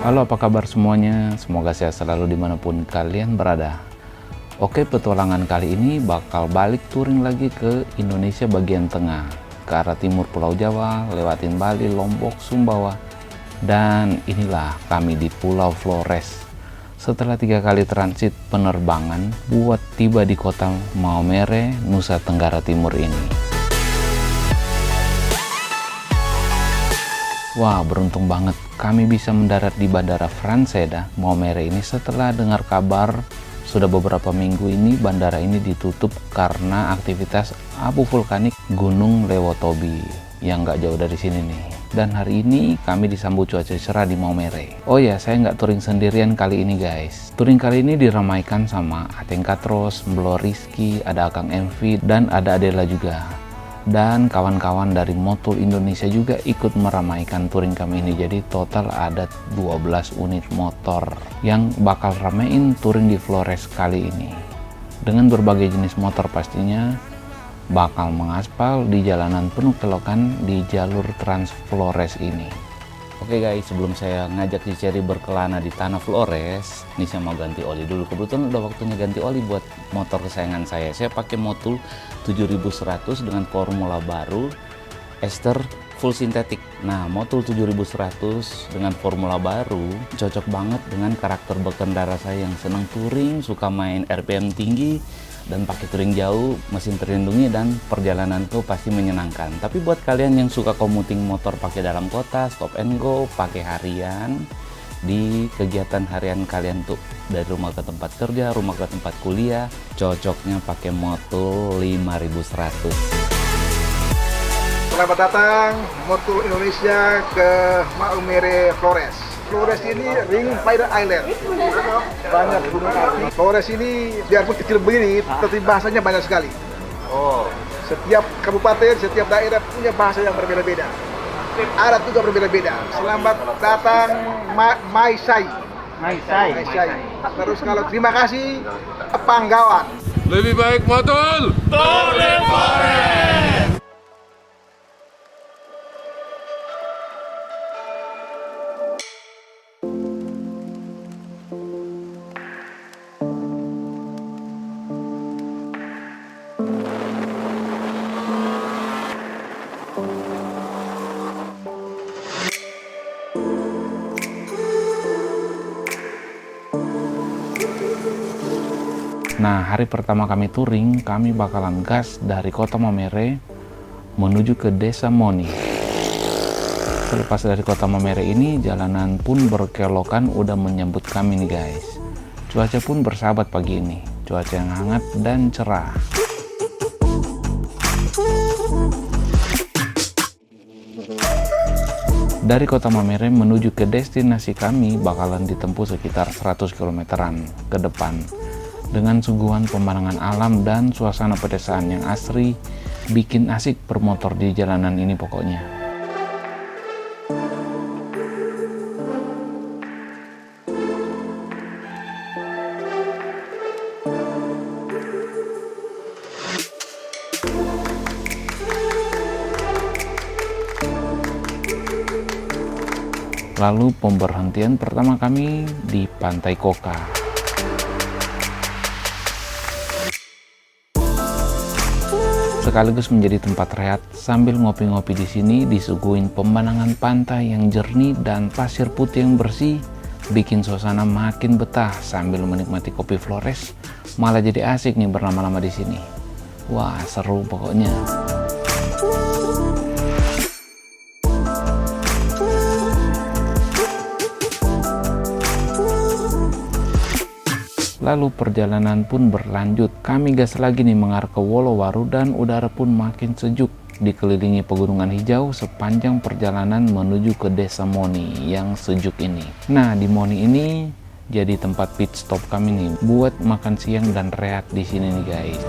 Halo, apa kabar semuanya? Semoga sehat selalu dimanapun kalian berada. Oke, petualangan kali ini bakal balik touring lagi ke Indonesia bagian tengah, ke arah timur Pulau Jawa, lewatin Bali, Lombok, Sumbawa, dan inilah kami di Pulau Flores. Setelah 3 kali transit penerbangan buat tiba di kota Maumere, Nusa Tenggara Timur ini. Wah, beruntung banget kami bisa mendarat di Bandara Franseda, Maumere ini setelah dengar kabar sudah beberapa minggu ini bandara ini ditutup karena aktivitas abu vulkanik Gunung Lewotobi yang nggak jauh dari sini nih. Dan hari ini kami disambut cuaca cerah di Maumere. Oh ya, saya nggak touring sendirian kali ini guys. Touring kali ini diramaikan sama Ateng Katros, Mblo Rizky, ada Akang MV, dan ada Adela juga. Dan kawan-kawan dari Motul Indonesia juga ikut meramaikan touring kami ini. Jadi total ada 12 unit motor yang bakal ramein touring di Flores kali ini. Dengan berbagai jenis motor pastinya bakal mengaspal di jalanan penuh kelokan di jalur Trans Flores ini. Oke guys, sebelum saya ngajak si Cherry berkelana di tanah Flores, ini saya mau ganti oli dulu. Kebetulan udah waktunya ganti oli buat motor kesayangan saya. Saya pakai Motul 7100 dengan formula baru, ester full sintetik. Nah, Motul 7100 dengan formula baru cocok banget dengan karakter berkendara saya yang senang touring, suka main RPM tinggi, dan pakai touring jauh, mesin terlindungi, dan perjalanan tuh pasti menyenangkan. Tapi buat kalian yang suka komuting motor pakai dalam kota, stop and go, pakai harian di kegiatan harian kalian tuh dari rumah ke tempat kerja, rumah ke tempat kuliah, cocoknya pakai Motul 5100. Selamat datang Motul Indonesia ke Maumere Flores. Flores ini ring Spider Island, banyak gunung api. Flores ini biarpun kecil begini, tetapi bahasanya banyak sekali. Setiap kabupaten, setiap daerah punya bahasa yang berbeda-beda. Adat juga berbeda-beda. Selamat datang Maisai. Terus kalau terima kasih Panggawan. Lebih baik Motul Touring Flores. Nah, hari pertama kami touring, kami bakalan gas dari kota Maumere menuju ke Desa Moni. Selepas dari kota Maumere ini, jalanan pun berkelokan udah menyambut kami nih guys. Cuaca pun bersahabat pagi ini, cuaca yang hangat dan cerah. Dari kota Maumere menuju ke destinasi kami bakalan ditempuh sekitar 100 kilometeran ke depan. Dengan suguhan pemandangan alam dan suasana pedesaan yang asri, bikin asik bermotor di jalanan ini pokoknya. Lalu pemberhentian pertama kami di Pantai Koka. Sekaligus menjadi tempat rehat sambil ngopi-ngopi di sini, disuguhin pemandangan pantai yang jernih dan pasir putih yang bersih, bikin suasana makin betah sambil menikmati kopi Flores. Malah jadi asik nih berlama-lama di sini. Wah, seru pokoknya. Lalu perjalanan pun berlanjut. Kami gas lagi nih mengarah ke Wolowaru dan udara pun makin sejuk. Dikelilingi pegunungan hijau sepanjang perjalanan menuju ke Desa Moni yang sejuk ini. Nah, di Moni ini jadi tempat pit stop kami nih buat makan siang dan rehat di sini nih guys.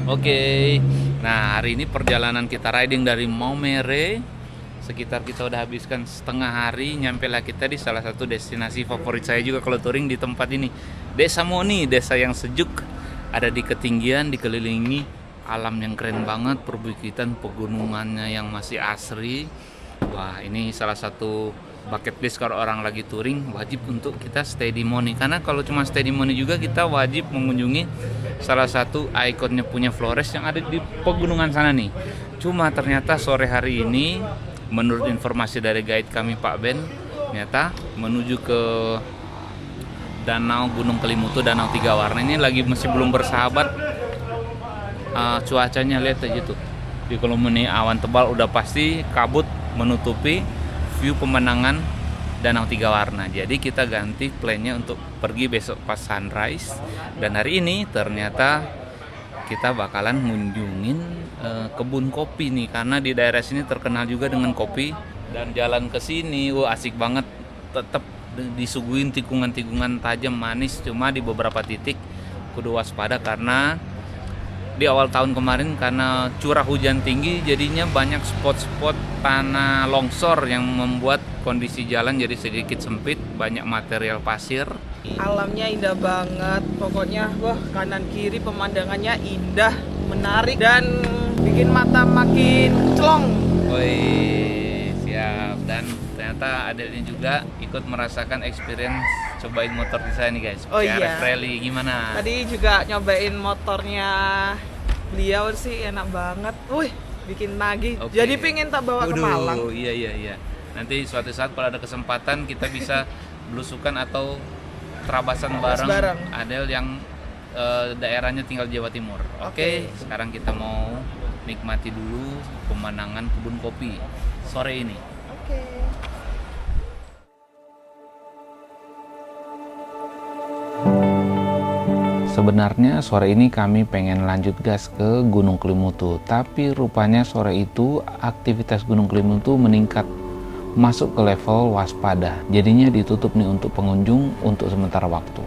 Oke. Nah, hari ini perjalanan kita riding dari Maumere. Sekitar kita udah habiskan setengah hari, nyampe lah kita di salah satu destinasi favorit saya juga kalau touring di tempat ini, Desa Moni, desa yang sejuk, ada di ketinggian, dikelilingi alam yang keren banget, perbukitan pegunungannya yang masih asri. Wah, ini salah satu bucket list kalau orang lagi touring, wajib untuk kita stay di Moni. Karena kalau cuma stay di Moni juga kita wajib mengunjungi salah satu ikonnya punya Flores yang ada di pegunungan sana nih. Cuma ternyata sore hari ini menurut informasi dari guide kami Pak Ben, ternyata menuju ke Danau Gunung Kelimutu, Danau Tiga Warna ini lagi masih belum bersahabat. Cuacanya lihat aja tuh. Di kolom ini awan tebal udah pasti kabut menutupi view pemandangan Danau Tiga Warna. Jadi kita ganti plannya untuk pergi besok pas sunrise. Dan hari ini ternyata kita bakalan ngunjungin kebun kopi nih, karena di daerah sini terkenal juga dengan kopi. Dan jalan ke sini, asik banget. Tetap disuguhin tikungan-tikungan tajam manis, cuma di beberapa titik kudu waspada karena di awal tahun kemarin karena curah hujan tinggi jadinya banyak spot-spot tanah longsor yang membuat kondisi jalan jadi sedikit sempit, banyak material pasir. Alamnya indah banget, pokoknya wah kanan kiri pemandangannya indah, menarik dan bikin mata makin celong. Woi, siap. Dan ternyata Adelnya juga ikut merasakan experience cobain motor di sana nih guys. Oh iya. CRF Rally gimana? Tadi juga nyobain motornya beliau sih enak banget. Wih, bikin nagih. Oke. Jadi pingin tak bawa ke Malang. Iya. Nanti suatu saat kalau ada kesempatan kita bisa belusukan atau terabasan bareng Adel yang daerahnya tinggal Jawa Timur. Oke. Sekarang kita mau nikmati dulu pemandangan kebun kopi sore ini. Oke. Sebenarnya sore ini kami pengen lanjut gas ke Gunung Kelimutu, tapi rupanya sore itu aktivitas Gunung Kelimutu meningkat masuk ke level waspada. Jadinya ditutup nih untuk pengunjung untuk sementara waktu.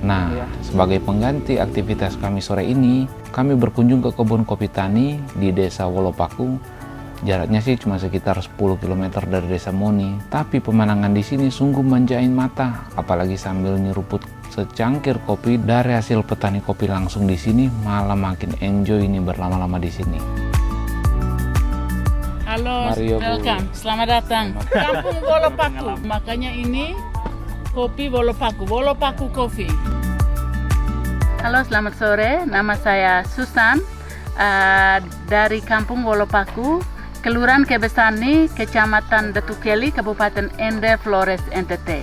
Nah, sebagai pengganti aktivitas kami sore ini, kami berkunjung ke kebun kopi tani di Desa Wolopaku. Jaraknya sih cuma sekitar 10 km dari Desa Moni, tapi pemandangan di sini sungguh manjain mata, apalagi sambil nyeruput secangkir kopi dari hasil petani kopi langsung di sini, malah makin enjoy ini berlama-lama di sini. Halo, Mario, welcome, Bu. selamat datang. Kampung Wolopaku, makanya ini kopi Wolopaku, Wolopaku Coffee. Halo, selamat sore, nama saya Susan dari Kampung Wolopaku, Kelurahan Kebesani, Kecamatan Datukeli, Kabupaten Ende, Flores, NTT.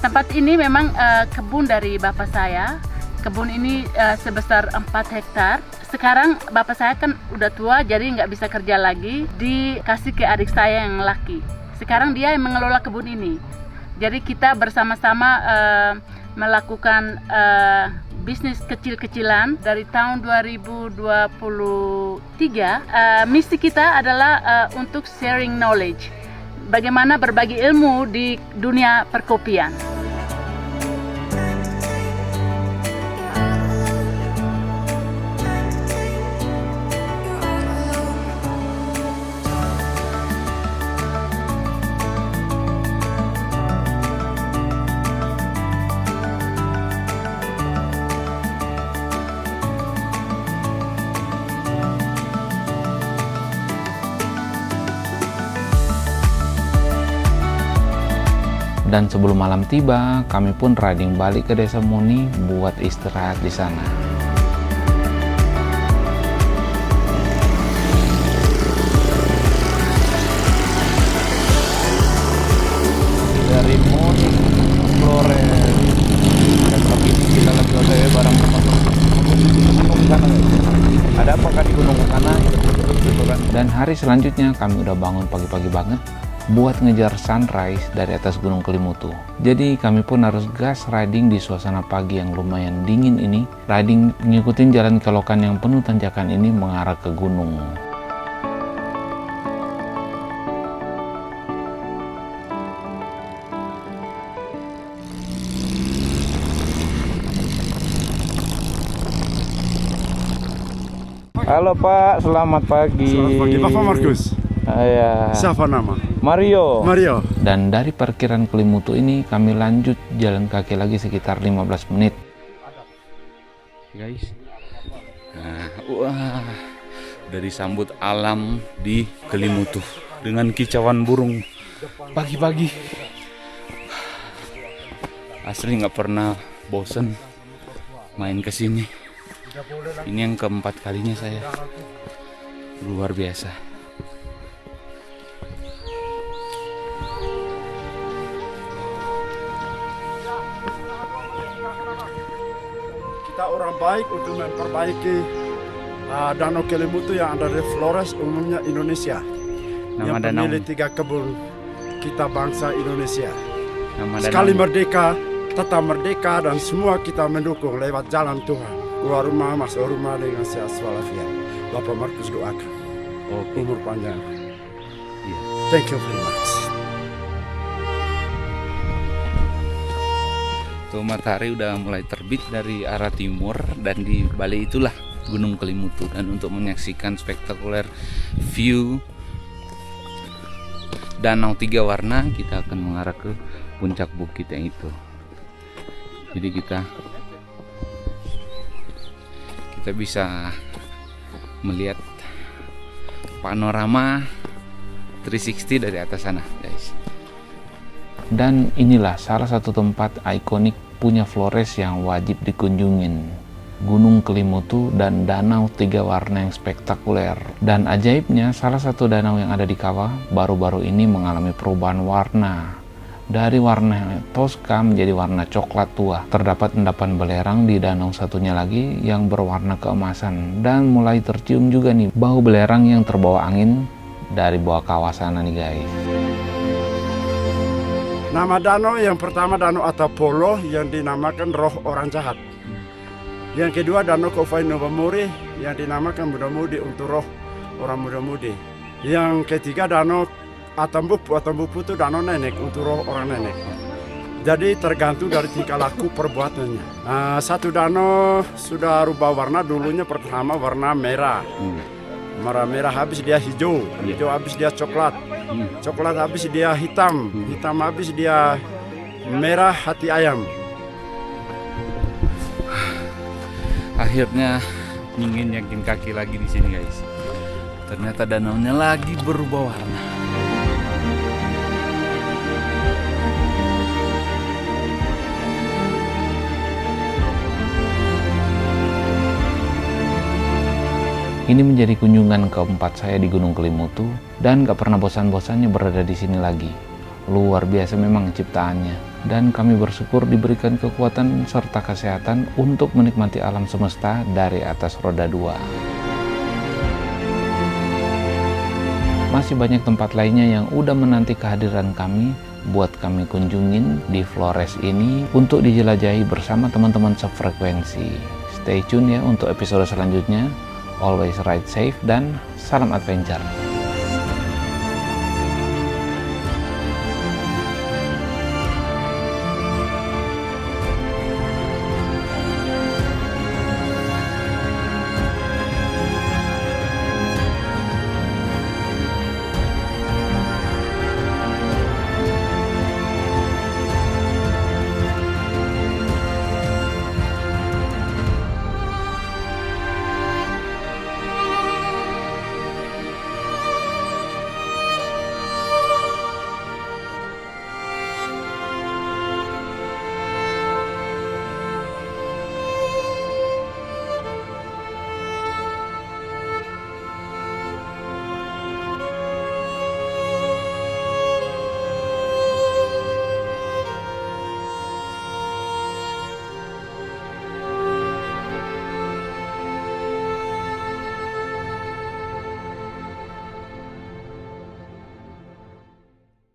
Tempat ini memang kebun dari bapak saya. Kebun ini sebesar 4 hektar. Sekarang bapak saya kan udah tua, jadi nggak bisa kerja lagi. Dikasih ke adik saya yang laki. Sekarang dia yang mengelola kebun ini. Jadi kita bersama-sama melakukan bisnis kecil-kecilan dari tahun 2023. Misi kita adalah untuk sharing knowledge. Bagaimana berbagi ilmu di dunia perkopian. Dan sebelum malam tiba, kami pun riding balik ke Desa Moni buat istirahat di sana. Dari Moni ke Flores, dan pagi ini kita lagi OTW bareng teman-teman. Ada apa kan di gunung sana? Dan hari selanjutnya kami udah bangun pagi-pagi banget buat ngejar sunrise dari atas Gunung Kelimutu. Jadi kami pun harus gas riding di suasana pagi yang lumayan dingin ini. Riding ngikutin jalan kelokan yang penuh tanjakan ini mengarah ke gunung. Halo Pak, selamat pagi. Selamat pagi, Pak Markus. Ya. Siapa nama? Mario. Mario. Dan dari parkiran Kelimutu ini kami lanjut jalan kaki lagi sekitar 15 menit. Guys. Nah, wah. Dari sambut alam di Kelimutu dengan kicauan burung pagi-pagi. Asli nggak pernah bosen main ke sini. Ini yang keempat kalinya saya. Luar biasa. Kita orang baik untuk memperbaiki Danau Kelimutu yang ada di Flores umumnya Indonesia. Nama yang danau, pemilik 3 kebun kita bangsa Indonesia. nama Sekali danau. merdeka, tetap merdeka dan semua kita mendukung lewat jalan Tuhan. Keluar rumah, masuk rumah dengan sehat walafiat. Bapak Markus doakan Oke. umur panjang. Iya. Thank you very much. Tuh matahari udah mulai terbit dari arah timur dan di balik itulah Gunung Kelimutu. Dan untuk menyaksikan spektakuler view danau 3 warna, kita akan mengarah ke puncak bukit yang itu. Jadi kita bisa melihat panorama 360 dari atas sana, guys. Dan inilah salah satu tempat ikonik punya Flores yang wajib dikunjungin. Gunung Kelimutu dan danau 3 warna yang spektakuler. Dan ajaibnya, salah satu danau yang ada di kawah baru-baru ini mengalami perubahan warna. Dari warna toska menjadi warna coklat tua. Terdapat endapan belerang di danau satunya lagi yang berwarna keemasan. Dan mulai tercium juga nih bau belerang yang terbawa angin dari bawah kawah sana nih guys. Nama danau yang pertama Danau Atapolo yang dinamakan roh orang jahat. Yang kedua Danau Kofai Novamuri yang dinamakan muda-mudi untuk roh orang muda-mudi. Yang ketiga Danau Atambupu. Atambupu itu danau nenek untuk roh orang nenek. Jadi tergantung dari tingkah laku perbuatannya. Satu danau sudah rubah warna, dulunya pertama warna merah. Merah habis dia hijau, hijau habis dia coklat. Coklat habis dia hitam, hitam habis dia merah hati ayam. Akhirnya ingin yakin kaki lagi di sini guys. Ternyata danaunya lagi berubah warna. Ini menjadi kunjungan keempat saya di Gunung Kelimutu dan gak pernah bosan-bosannya berada di sini lagi. Luar biasa memang ciptaannya. Dan kami bersyukur diberikan kekuatan serta kesehatan untuk menikmati alam semesta dari atas roda 2. Masih banyak tempat lainnya yang udah menanti kehadiran kami buat kami kunjungin di Flores ini untuk dijelajahi bersama teman-teman sefrekuensi. Stay tune ya untuk episode selanjutnya. Always ride safe dan salam adventure.